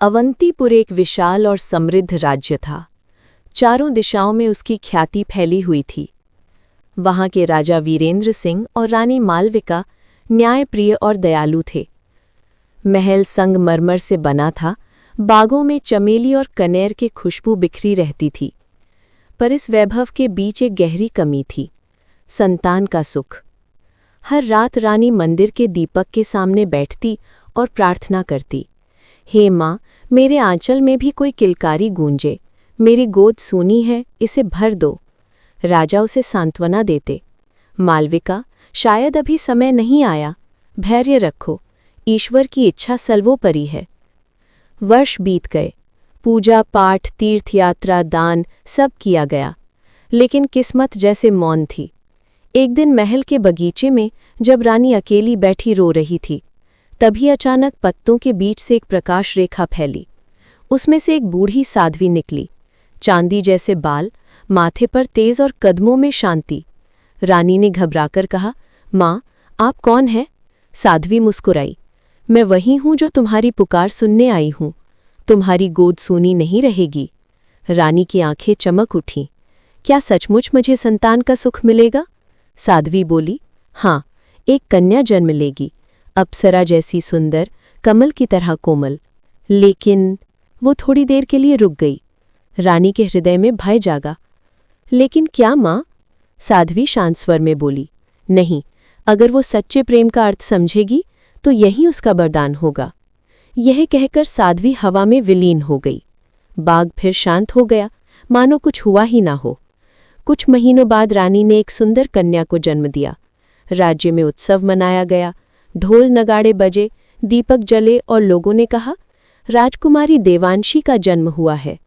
अवंतीपुर एक विशाल और समृद्ध राज्य था। चारों दिशाओं में उसकी ख्याति फैली हुई थी। वहां के राजा वीरेंद्र सिंह और रानी मालविका न्यायप्रिय और दयालु थे। महल संगमरमर से बना था, बागों में चमेली और कनेर की खुशबू बिखरी रहती थी। पर इस वैभव के बीच एक गहरी कमी थी, संतान का सुख। हर रात रानी मंदिर के दीपक के सामने बैठती और प्रार्थना करती, हे माँ, मेरे आंचल में भी कोई किलकारी गूंजे, मेरी गोद सूनी है, इसे भर दो। राजा उसे सांत्वना देते, मालविका, शायद अभी समय नहीं आया, धैर्य रखो, ईश्वर की इच्छा सर्वोपरि है। वर्ष बीत गए, पूजा पाठ, तीर्थयात्रा, दान सब किया गया, लेकिन किस्मत जैसे मौन थी। एक दिन महल के बगीचे में जब रानी अकेली बैठी रो रही थी, तभी अचानक पत्तों के बीच से एक प्रकाश रेखा फैली। उसमें से एक बूढ़ी साध्वी निकली, चांदी जैसे बाल, माथे पर तेज और कदमों में शांति। रानी ने घबराकर कहा, माँ, आप कौन हैं? साध्वी मुस्कुराई, मैं वही हूँ जो तुम्हारी पुकार सुनने आई हूँ। तुम्हारी गोद सूनी नहीं रहेगी। रानी की आंखें चमक उठीं, क्या सचमुच मुझे संतान का सुख मिलेगा? साध्वी बोली, हाँ, एक कन्या जन्म लेगी, अप्सरा जैसी सुंदर, कमल की तरह कोमल। लेकिन वो थोड़ी देर के लिए रुक गई। रानी के हृदय में भय जागा। लेकिन क्या माँ? साध्वी शांत स्वर में बोली, नहीं, अगर वो सच्चे प्रेम का अर्थ समझेगी तो यही उसका वरदान होगा। यह कहकर साध्वी हवा में विलीन हो गई। बाग फिर शांत हो गया, मानो कुछ हुआ ही ना हो। कुछ महीनों बाद रानी ने एक सुंदर कन्या को जन्म दिया। राज्य में उत्सव मनाया गया, ढोल नगाड़े बजे, दीपक जले और लोगों ने कहा, राजकुमारी देवांशी का जन्म हुआ है।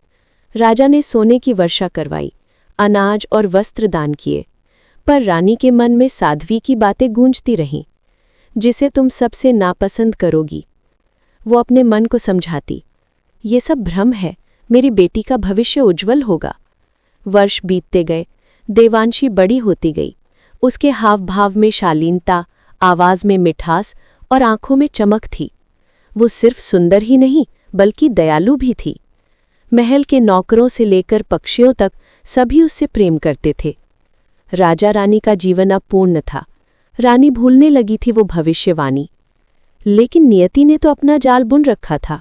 राजा ने सोने की वर्षा करवाई, अनाज और वस्त्र दान किए, पर रानी के मन में साध्वी की बातें गूंजती रहीं, जिसे तुम सबसे नापसंद करोगी। वो अपने मन को समझाती, ये सब भ्रम है, मेरी बेटी का भविष्य उज्जवल होगा। वर्ष बीतते गए, देवांशी बड़ी होती गई। उसके हाव भाव में शालीनता, आवाज में मिठास और आंखों में चमक थी। वो सिर्फ सुंदर ही नहीं, बल्कि दयालु भी थी। महल के नौकरों से लेकर पक्षियों तक सभी उससे प्रेम करते थे। राजा रानी का जीवन अब पूर्ण था। रानी भूलने लगी थी वो भविष्यवाणी। लेकिन नियति ने तो अपना जाल बुन रखा था।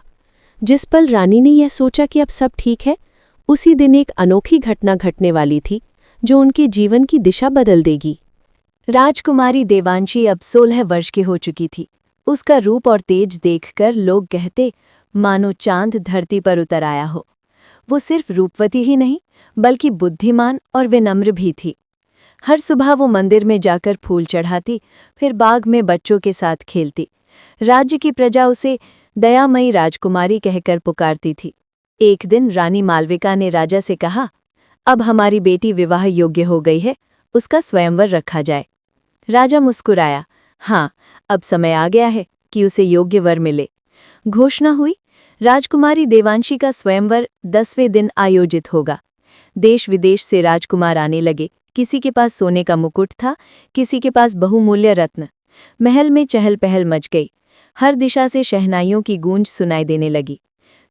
जिस पल रानी ने यह सोचा कि अब सब ठीक है, उसी दिन एक अनोखी घटना घटने वाली थी जो उनके जीवन की दिशा बदल देगी। राजकुमारी देवांशी अब 16 वर्ष की हो चुकी थी। उसका रूप और तेज देखकर लोग कहते, मानो चांद धरती पर उतर आया हो। वो सिर्फ रूपवती ही नहीं, बल्कि बुद्धिमान और विनम्र भी थी। हर सुबह वो मंदिर में जाकर फूल चढ़ाती, फिर बाग में बच्चों के साथ खेलती। राज्य की प्रजा उसे दयामयी राजकुमारी कहकर पुकारती थी। एक दिन रानी मालविका ने राजा से कहा, अब हमारी बेटी विवाह योग्य हो गई है, उसका स्वयंवर रखा जाए। राजा मुस्कुराया, हाँ, अब समय आ गया है कि उसे योग्य वर मिले। घोषणा हुई, राजकुमारी देवांशी का स्वयंवर 10वें दिन आयोजित होगा। देश विदेश से राजकुमार आने लगे। किसी के पास सोने का मुकुट था, किसी के पास बहुमूल्य रत्न। महल में चहल पहल मच गई। हर दिशा से शहनाइयों की गूंज सुनाई देने लगी।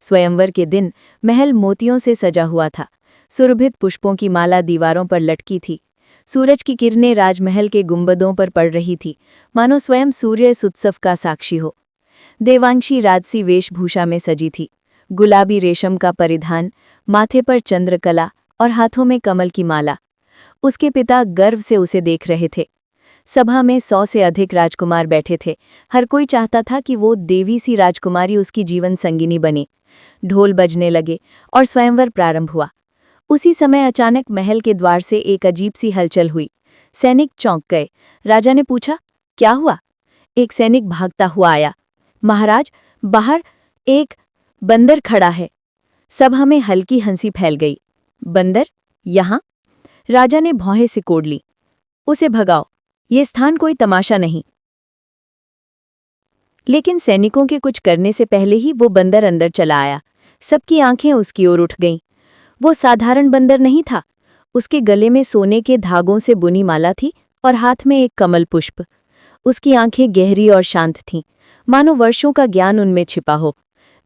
स्वयंवर के दिन महल मोतियों से सजा हुआ था। सुरभित पुष्पों की माला दीवारों पर लटकी थी। सूरज की किरणें राजमहल के गुंबदों पर पड़ रही थी, मानो स्वयं सूर्य इस उत्सव का साक्षी हो। देवांशी राजसी वेशभूषा में सजी थी। गुलाबी रेशम का परिधान, माथे पर चंद्रकला और हाथों में कमल की माला। उसके पिता गर्व से उसे देख रहे थे। सभा में 100 से अधिक राजकुमार बैठे थे। हर कोई चाहता था कि वो देवी सी राजकुमारी उसकी जीवन संगिनी बने। ढोल बजने लगे और स्वयंवर प्रारंभ हुआ। उसी समय अचानक महल के द्वार से एक अजीब सी हलचल हुई। सैनिक चौंक गए। राजा ने पूछा, क्या हुआ? एक सैनिक भागता हुआ आया, महाराज, बाहर एक बंदर खड़ा है। सभा में हल्की हंसी फैल गई। बंदर यहाँ? राजा ने भौहें सिकोड़ ली। उसे भगाओ, ये स्थान कोई तमाशा नहीं। लेकिन सैनिकों के कुछ करने से पहले ही वो बंदर अंदर चला आया। सबकी आंखें उसकी ओर उठ गईं। वो साधारण बंदर नहीं था। उसके गले में सोने के धागों से बुनी माला थी और हाथ में एक कमल पुष्प। उसकी आंखें गहरी और शांत थीं, मानो वर्षों का ज्ञान उनमें छिपा हो।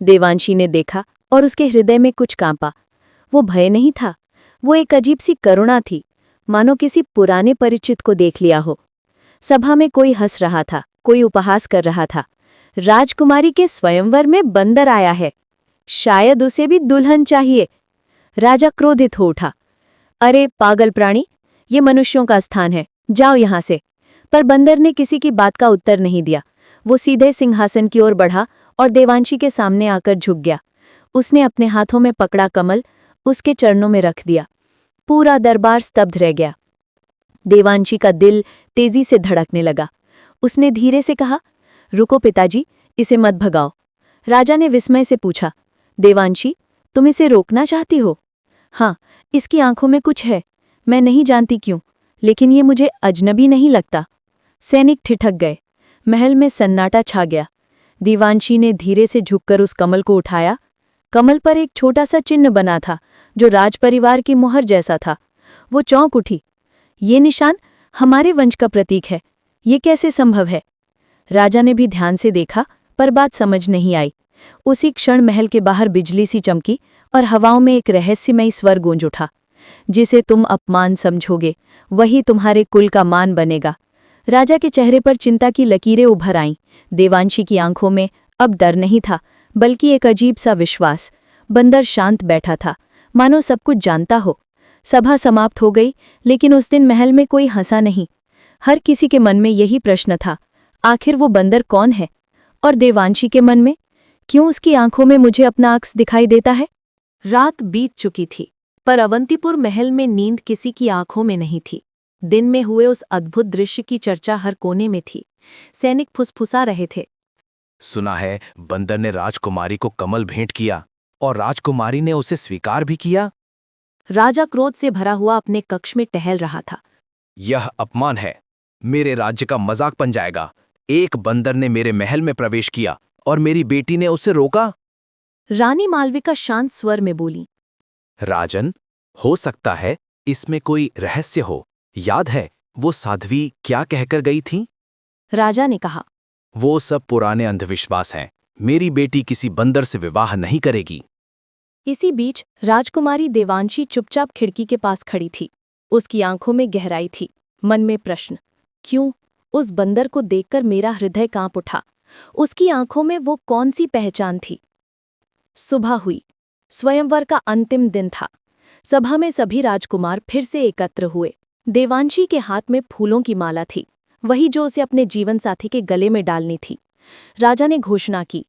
देवांशी ने देखा और उसके हृदय में कुछ कांपा। वो भय नहीं था, वो एक अजीब सी करुणा थी, मानो किसी पुराने परिचित को देख लिया हो। सभा में कोई हंस रहा था, कोई उपहास कर रहा था। राजकुमारी के स्वयंवर में बंदर आया है, शायद उसे भी दुल्हन चाहिए। राजा क्रोधित हो उठा। अरे पागल प्राणी, ये मनुष्यों का स्थान है, जाओ यहां से। पर बंदर ने किसी की बात का उत्तर नहीं दिया। वो सीधे सिंहासन की ओर बढ़ा और देवांशी के सामने आकर झुक गया। उसने अपने हाथों में पकड़ा कमल उसके चरणों में रख दिया। पूरा दरबार स्तब्ध रह गया। देवांशी का दिल तेजी से धड़कने लगा। उसने धीरे से कहा, रुको पिताजी, इसे मत भगाओ। राजा ने विस्मय से पूछा, देवांशी, तुम इसे रोकना चाहती हो? हाँ, इसकी आंखों में कुछ है, मैं नहीं जानती क्यों, लेकिन ये मुझे अजनबी नहीं लगता। सैनिक ठिठक गए। महल में सन्नाटा छा गया। देवांशी ने धीरे से झुककर उस कमल को उठाया। कमल पर एक छोटा सा चिन्ह बना था, जो राजपरिवार की मुहर जैसा था। वो चौंक उठी। ये निशान हमारे वंश का प्रतीक है, ये कैसे संभव है? राजा ने भी ध्यान से देखा, पर बात समझ नहीं आई। उसी क्षण महल के बाहर बिजली सी चमकी और हवाओं में एक रहस्यमयी स्वर गूंज उठा। जिसे तुम अपमान समझोगे, वही तुम्हारे कुल का मान बनेगा। राजा के चेहरे पर चिंता की लकीरें उभर आईं। देवांशी की आंखों में अब डर नहीं था, बल्कि एक अजीब सा विश्वास। बंदर शांत बैठा था, मानो सब कुछ जानता हो। सभा समाप्त हो गई, लेकिन उस दिन महल में कोई हंसा नहीं। हर किसी के मन में यही प्रश्न था, आखिर वो बंदर कौन है? और देवांशी के मन में, क्यों उसकी आंखों में मुझे अपना अक्स दिखाई देता है? रात बीत चुकी थी, पर अवंतीपुर महल में नींद किसी की आंखों में नहीं थी। दिन में हुए उस अद्भुत दृश्य की चर्चा हर कोने में थी। सैनिक फुसफुसा रहे थे। सुना है बंदर ने राजकुमारी को कमल भेंट किया और राजकुमारी ने उसे स्वीकार भी किया। राजा क्रोध से भरा हुआ अपने कक्ष में टहल रहा था। यह अपमान है, मेरे राज्य का मजाक बन जाएगा। एक बंदर ने मेरे महल में प्रवेश किया और मेरी बेटी ने उसे रोका। रानी मालविका शांत स्वर में बोली, राजन, हो सकता है इसमें कोई रहस्य हो। याद है वो साध्वी क्या कहकर गई थी? राजा ने कहा, वो सब पुराने अंधविश्वास हैं। मेरी बेटी किसी बंदर से विवाह नहीं करेगी। इसी बीच राजकुमारी देवांशी चुपचाप खिड़की के पास खड़ी थी। उसकी आंखों में गहराई थी, मन में प्रश्न। क्यों? उस बंदर को देखकर मेरा हृदय कांप उठा। उसकी आंखों में वो कौन सी पहचान थी? सुबह हुई। स्वयंवर का अंतिम दिन था। सभा में सभी राजकुमार फिर से एकत्र हुए। देवांशी के हाथ में फूलों की माला थी, वही जो उसे अपने जीवन साथी के गले में डालनी थी। राजा ने घोषणा की,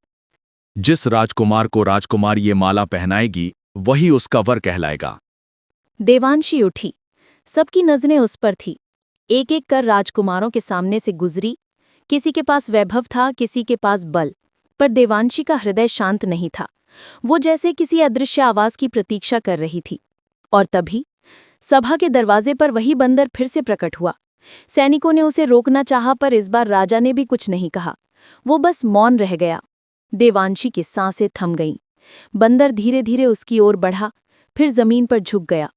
जिस राजकुमार को राजकुमार ये माला पहनाएगी, वही उसका वर कहलाएगा। देवांशी उठी। सबकी नजरें उस पर थी। एक एक कर राजकुमारों के सामने से गुजरी। किसी के पास वैभव था, किसी के पास बल, पर देवांशी का हृदय शांत नहीं था। वो जैसे किसी अदृश्य आवाज की प्रतीक्षा कर रही थी। और तभी सभा के दरवाजे पर वही बंदर फिर से प्रकट हुआ। सैनिकों ने उसे रोकना चाहा, पर इस बार राजा ने भी कुछ नहीं कहा। वो बस मौन रह गया। देवांशी की सांसें थम गईं। बंदर धीरे धीरे उसकी ओर बढ़ा, फिर जमीन पर झुक गया।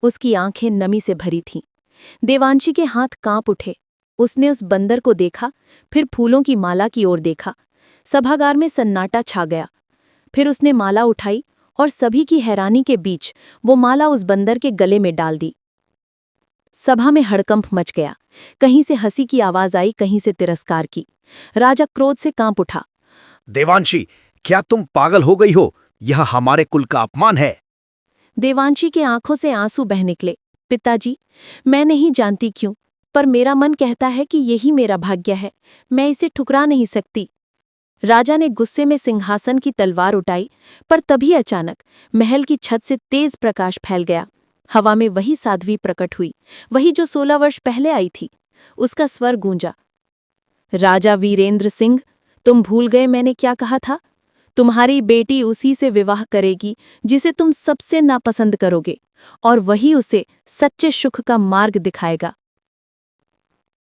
उसकी आंखें नमी से भरी थीं। देवांशी के हाथ कांप उठे। उसने उस बंदर को देखा, फिर फूलों की माला की ओर देखा। सभागार में सन्नाटा छा गया। फिर उसने माला उठाई और सभी की हैरानी के बीच वो माला उस बंदर के गले में डाल दी। सभा में हड़कंप मच गया। कहीं से हंसी की आवाज आई, कहीं से तिरस्कार की। राजा क्रोध से कांप उठा। देवांशी, क्या तुम पागल हो गई हो? यह हमारे कुल का अपमान है। देवांशी के आंखों से आंसू बह निकले। पिताजी, मैं नहीं जानती क्यों, पर मेरा मन कहता है कि यही मेरा भाग्य है। मैं इसे ठुकरा नहीं सकती। राजा ने गुस्से में सिंहासन की तलवार उठाई, पर तभी अचानक महल की छत से तेज प्रकाश फैल गया। हवा में वही साध्वी प्रकट हुई, वही जो 16 वर्ष पहले आई थी। उसका स्वर गूंजा, राजा वीरेंद्र सिंह, तुम भूल गए मैंने क्या कहा था? तुम्हारी बेटी उसी से विवाह करेगी जिसे तुम सबसे नापसंद करोगे, और वही उसे सच्चे सुख का मार्ग दिखाएगा।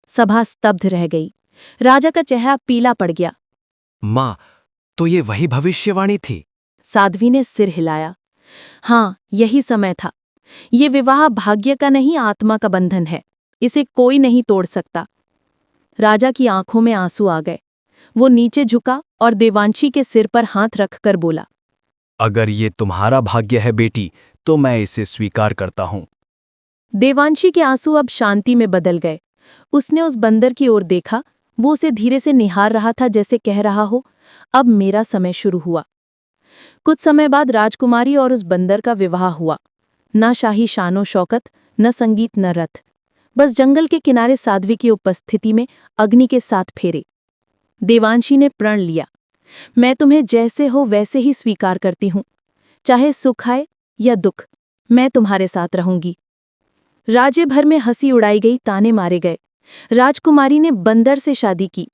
सभा स्तब्ध रह गई। राजा का चेहरा पीला पड़ गया। माँ, तो ये वही भविष्यवाणी थी? साध्वी ने सिर हिलाया। हाँ, यही समय था। ये विवाह भाग्य का नहीं, आत्मा का बंधन है। इसे कोई नहीं तोड़ सकता। राजा की आंखों में आंसू आ गए। वो नीचे झुका और देवांशी के सिर पर हाथ रखकर बोला, अगर ये तुम्हारा भाग्य है बेटी, तो मैं इसे स्वीकार करता हूं। देवांशी के आंसू अब शांति में बदल गए। उसने उस बंदर की ओर देखा। वो उसे धीरे से निहार रहा था, जैसे कह रहा हो, अब मेरा समय शुरू हुआ। कुछ समय बाद राजकुमारी और उस बंदर का विवाह हुआ। न शाही शानो शौकत, न संगीत, न रथ, बस जंगल के किनारे साध्वी की उपस्थिति में अग्नि के 7 फेरे। देवांशी ने प्रण लिया, मैं तुम्हें जैसे हो वैसे ही स्वीकार करती हूं, चाहे सुख आए या दुख, मैं तुम्हारे साथ रहूंगी। राज्य भर में हंसी उड़ाई गई, ताने मारे गए। राजकुमारी ने बंदर से शादी की,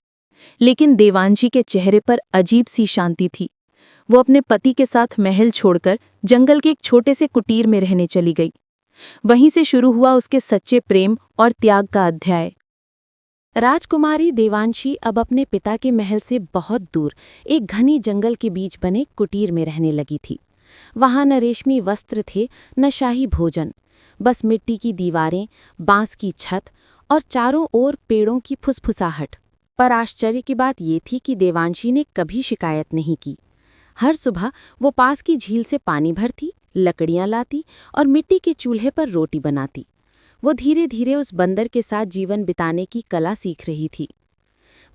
लेकिन देवांशी के चेहरे पर अजीब सी शांति थी। वो अपने पति के साथ महल छोड़कर जंगल के एक छोटे से कुटीर में रहने चली गई। वहीं से शुरू हुआ उसके सच्चे प्रेम और त्याग का अध्याय। राजकुमारी देवांशी अब अपने पिता के महल से बहुत दूर एक घनी जंगल के बीच बने कुटीर में रहने लगी थी। वहां न रेशमी वस्त्र थे, न शाही भोजन, बस मिट्टी की दीवारें, बांस की छत और चारों ओर पेड़ों की फुसफुसाहट। पर आश्चर्य की बात ये थी कि देवांशी ने कभी शिकायत नहीं की। हर सुबह वो पास की झील से पानी भरती, लकड़ियां लाती और मिट्टी के चूल्हे पर रोटी बनाती। वो धीरे धीरे उस बंदर के साथ जीवन बिताने की कला सीख रही थी।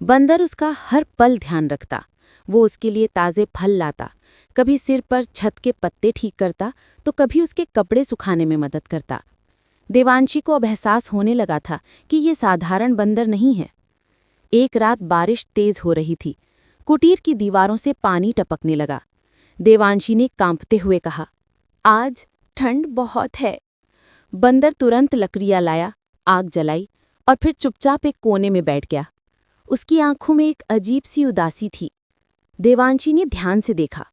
बंदर उसका हर पल ध्यान रखता। वो उसके लिए ताज़े फल लाता, कभी सिर पर छत के पत्ते ठीक करता, तो कभी उसके कपड़े सुखाने में मदद करता। देवांशी को अब एहसास होने लगा था कि ये साधारण बंदर नहीं है। एक रात बारिश तेज हो रही थी। कुटीर की दीवारों से पानी टपकने लगा। देवांशी ने कांपते हुए कहा, आज ठंड बहुत है। बंदर तुरंत लकड़ियां लाया, आग जलाई और फिर चुपचाप एक कोने में बैठ गया। उसकी आंखों में एक अजीब सी उदासी थी। देवांशी ने ध्यान से देखा,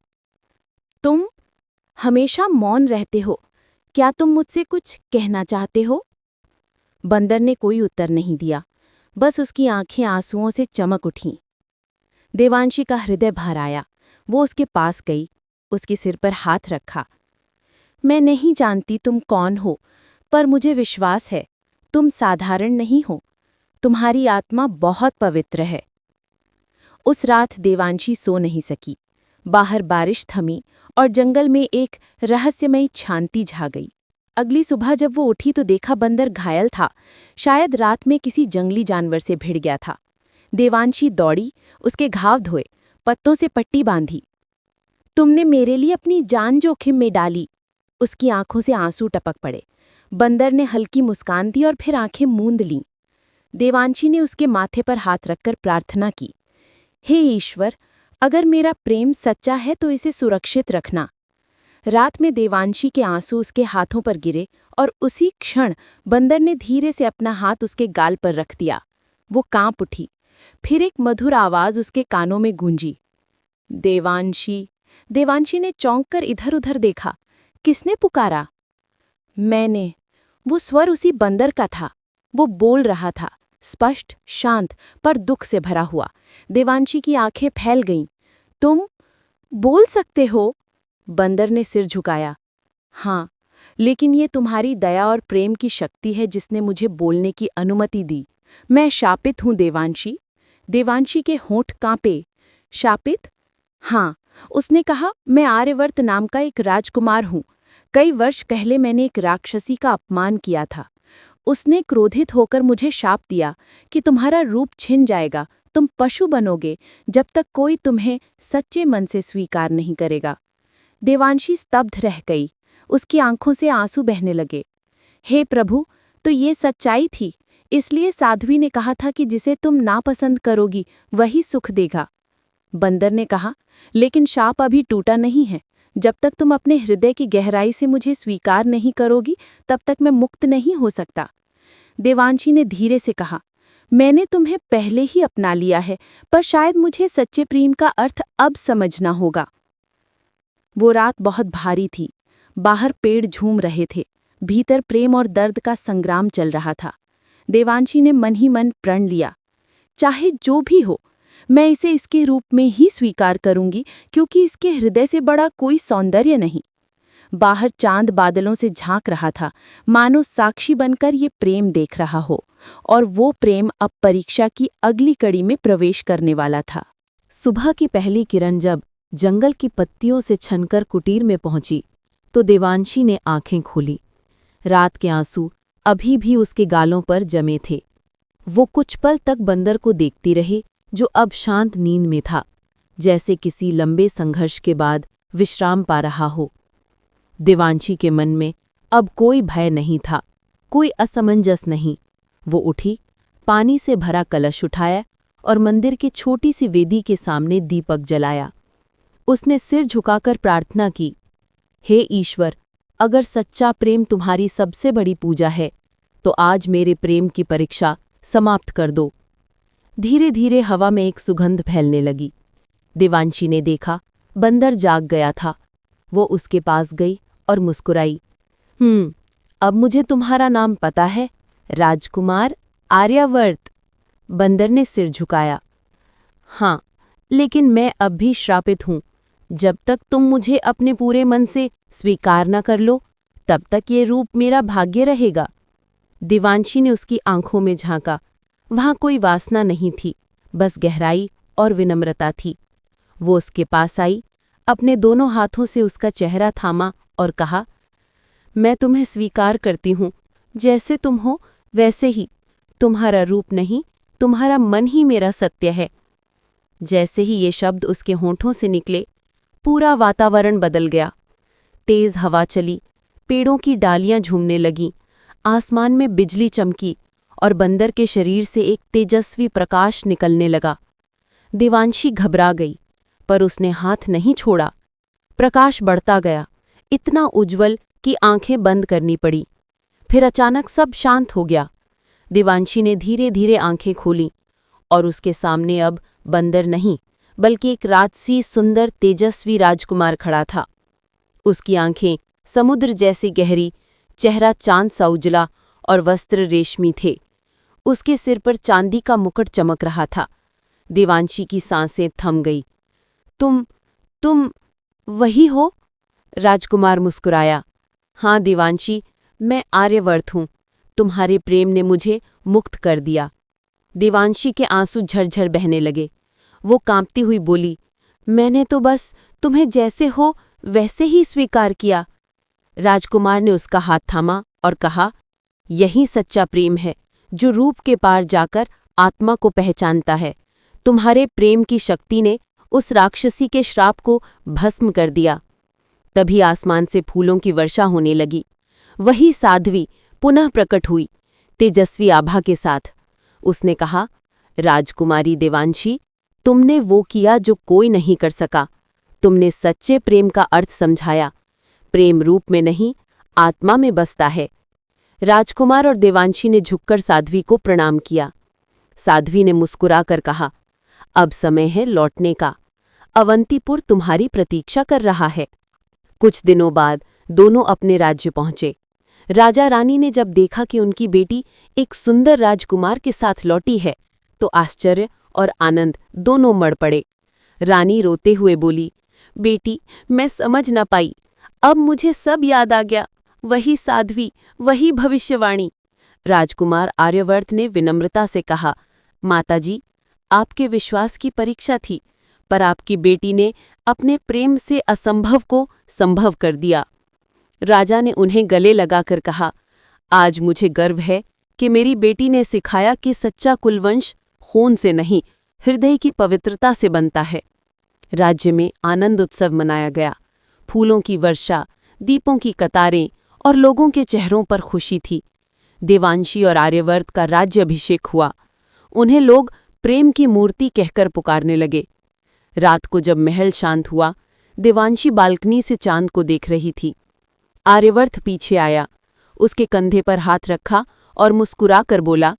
तुम हमेशा मौन रहते हो, क्या तुम मुझसे कुछ कहना चाहते हो? बंदर ने कोई उत्तर नहीं दिया, बस उसकी आंखें आंसुओं से चमक उठीं। देवांशी का हृदय भर आया। वो उसके पास गई, उसके सिर पर हाथ रखा। मैं नहीं जानती तुम कौन हो, पर मुझे विश्वास है तुम साधारण नहीं हो। तुम्हारी आत्मा बहुत पवित्र है। उस रात देवांशी सो नहीं सकी। बाहर बारिश थमी और जंगल में एक रहस्यमयी शांति छा गई। अगली सुबह जब वो उठी तो देखा बंदर घायल था, शायद रात में किसी जंगली जानवर से भिड़ गया था। देवांशी दौड़ी, उसके घाव धोए, पत्तों से पट्टी बांधी। तुमने मेरे लिए अपनी जान जोखिम में डाली। उसकी आंखों से आंसू टपक पड़े। बंदर ने हल्की मुस्कान दी और फिर आंखें मूंद लीं। देवांशी ने उसके माथे पर हाथ रखकर प्रार्थना की, हे ईश्वर, अगर मेरा प्रेम सच्चा है तो इसे सुरक्षित रखना। रात में देवांशी के आंसू उसके हाथों पर गिरे और उसी क्षण बंदर ने धीरे से अपना हाथ उसके गाल पर रख दिया। वो कांप उठी। फिर एक मधुर आवाज उसके कानों में गूंजी, देवांशी। देवांशी ने चौंक कर इधर-उधर देखा। किसने पुकारा? मैंने। वो स्वर उसी बंदर का था। वो बोल रहा था, स्पष्ट, शांत, पर दुख से भरा हुआ। देवांशी की आंखें फैल गईं। तुम बोल सकते हो? बंदर ने सिर झुकाया। हाँ, लेकिन ये तुम्हारी दया और प्रेम की शक्ति है जिसने मुझे बोलने की अनुमति दी। मैं शापित हूँ देवांशी। देवांशी के होंठ कांपे। शापित? हाँ, उसने कहा, मैं आर्यवर्त नाम का एक राजकुमार हूँ। कई वर्ष पहले मैंने एक राक्षसी का अपमान किया था। उसने क्रोधित होकर मुझे शाप दिया कि तुम्हारा रूप छिन जाएगा, तुम पशु बनोगे, जब तक कोई तुम्हें सच्चे मन से स्वीकार नहीं करेगा। देवांशी स्तब्ध रह गई। उसकी आंखों से आंसू बहने लगे। हे प्रभु, तो ये सच्चाई थी। इसलिए साध्वी ने कहा था कि जिसे तुम नापसंद करोगी वही सुख देगा। बंदर ने कहा, लेकिन शाप अभी टूटा नहीं है। जब तक तुम अपने हृदय की गहराई से मुझे स्वीकार नहीं करोगी, तब तक मैं मुक्त नहीं हो सकता। देवांशी ने धीरे से कहा, मैंने तुम्हें पहले ही अपना लिया है, पर शायद मुझे सच्चे प्रेम का अर्थ अब समझना होगा। वो रात बहुत भारी थी। बाहर पेड़ झूम रहे थे, भीतर प्रेम और दर्द का संग्राम चल रहा था। देवांशी ने मन ही मन प्रण लिया, चाहे जो भी हो, मैं इसे इसके रूप में ही स्वीकार करूंगी, क्योंकि इसके हृदय से बड़ा कोई सौंदर्य नहीं। बाहर चांद बादलों से झांक रहा था, मानो साक्षी बनकर ये प्रेम देख रहा हो, और वो प्रेम अब परीक्षा की अगली कड़ी में प्रवेश करने वाला था। सुबह की पहली किरण जब जंगल की पत्तियों से छनकर कुटीर में पहुंची तो देवांशी ने आंखें खोली। रात के आंसू अभी भी उसके गालों पर जमे थे। वो कुछ पल तक बंदर को देखती रही, जो अब शांत नींद में था, जैसे किसी लंबे संघर्ष के बाद विश्राम पा रहा हो। देवांशी के मन में अब कोई भय नहीं था, कोई असमंजस नहीं। वो उठी, पानी से भरा कलश उठाया और मंदिर की छोटी सी वेदी के सामने दीपक जलाया। उसने सिर झुकाकर प्रार्थना की, हे ईश्वर, अगर सच्चा प्रेम तुम्हारी सबसे बड़ी पूजा है तो आज मेरे प्रेम की परीक्षा समाप्त कर दो। धीरे धीरे हवा में एक सुगंध फैलने लगी। देवांशी ने देखा बंदर जाग गया था। वो उसके पास गई और मुस्कुराई। अब मुझे तुम्हारा नाम पता है, राजकुमार आर्यावर्त। बंदर ने सिर झुकाया। हाँ, लेकिन मैं अब भी श्रापित हूँ। जब तक तुम मुझे अपने पूरे मन से स्वीकार न कर लो, तब तक ये रूप मेरा भाग्य रहेगा। देवांशी ने उसकी आंखों में झांका। वहां कोई वासना नहीं थी, बस गहराई और विनम्रता थी। वो उसके पास आई, अपने दोनों हाथों से उसका चेहरा थामा और कहा, मैं तुम्हें स्वीकार करती हूँ। जैसे तुम हो वैसे ही। तुम्हारा रूप नहीं, तुम्हारा मन ही मेरा सत्य है। जैसे ही ये शब्द उसके होंठों से निकले, पूरा वातावरण बदल गया। तेज हवा चली, पेड़ों की डालियां झूमने लगीं, आसमान में बिजली चमकी और बंदर के शरीर से एक तेजस्वी प्रकाश निकलने लगा। देवांशी घबरा गई, पर उसने हाथ नहीं छोड़ा। प्रकाश बढ़ता गया, इतना उज्ज्वल कि आंखें बंद करनी पड़ी। फिर अचानक सब शांत हो गया। देवांशी ने धीरे धीरे आंखें खोलीं और उसके सामने अब बंदर नहीं, बल्कि एक राजसी सुंदर तेजस्वी राजकुमार खड़ा था। उसकी आंखें समुद्र जैसी गहरी, चेहरा चांद सा उजला और वस्त्र रेशमी थे। उसके सिर पर चांदी का मुकुट चमक रहा था। देवांशी की सांसें थम गई। तुम वही हो? राजकुमार मुस्कुराया। हाँ देवांशी, मैं आर्यवर्त हूँ। तुम्हारे प्रेम ने मुझे मुक्त कर दिया। देवांशी के आंसू झरझर बहने लगे। वो कांपती हुई बोली, मैंने तो बस तुम्हें जैसे हो वैसे ही स्वीकार किया। राजकुमार ने उसका हाथ थामा और कहा, यही सच्चा प्रेम है, जो रूप के पार जाकर आत्मा को पहचानता है। तुम्हारे प्रेम की शक्ति ने उस राक्षसी के श्राप को भस्म कर दिया। तभी आसमान से फूलों की वर्षा होने लगी। वही साध्वी पुनः प्रकट हुई, तेजस्वी आभा के साथ। उसने कहा, राजकुमारी देवांशी, तुमने वो किया जो कोई नहीं कर सका। तुमने सच्चे प्रेम का अर्थ समझाया। प्रेम रूप में नहीं, आत्मा में बसता है। राजकुमार और देवांशी ने झुककर साध्वी को प्रणाम किया। साध्वी ने मुस्कुराकर कहा, अब समय है लौटने का। अवंतीपुर तुम्हारी प्रतीक्षा कर रहा है। कुछ दिनों बाद दोनों अपने राज्य पहुंचे। राजा रानी ने जब देखा कि उनकी बेटी एक सुंदर राजकुमार के साथ लौटी है, तो आश्चर्य और आनंद दोनों मड़ पड़े। रानी रोते हुए बोली, बेटी, मैं समझ न पाई। अब मुझे सब याद आ गया। वही साध्वी, वही भविष्यवाणी। राजकुमार आर्यवर्त ने विनम्रता से कहा, माताजी, आपके विश्वास की परीक्षा थी, पर आपकी बेटी ने अपने प्रेम से असंभव को संभव कर दिया। राजा ने उन्हें गले लगाकर कहा, आज मुझे गर्व है कि मेरी बेटी ने सिखाया कि सच्चा कुलवंश खून से नहीं, हृदय की पवित्रता से बनता है। राज्य में आनंद उत्सव मनाया गया। फूलों की वर्षा, दीपों की कतारें और लोगों के चेहरों पर खुशी थी। देवांशी और आर्यवर्त का राज्य अभिषेक हुआ। उन्हें लोग प्रेम की मूर्ति कहकर पुकारने लगे। रात को जब महल शांत हुआ, देवांशी बालकनी से चांद को देख रही थी। आर्यवर्त पीछे आया, उसके कंधे पर हाथ रखा और मुस्कुराकर बोला,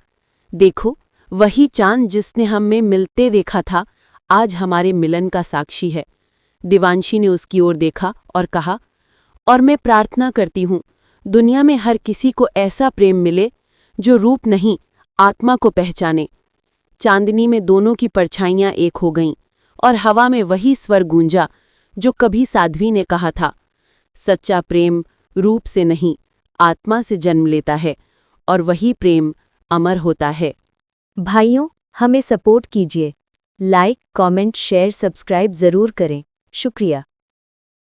देखो, वही चांद जिसने हमें मिलते देखा था, आज हमारे मिलन का साक्षी है। देवांशी ने उसकी ओर देखा और कहा, और मैं प्रार्थना करती हूँ, दुनिया में हर किसी को ऐसा प्रेम मिले जो रूप नहीं, आत्मा को पहचाने। चांदनी में दोनों की परछाइयां एक हो गईं और हवा में वही स्वर गूंजा जो कभी साध्वी ने कहा था, सच्चा प्रेम रूप से नहीं, आत्मा से जन्म लेता है और वही प्रेम अमर होता है। भाइयों, हमें सपोर्ट कीजिए, लाइक, कमेंट, शेयर, सब्सक्राइब ज़रूर करें। शुक्रिया।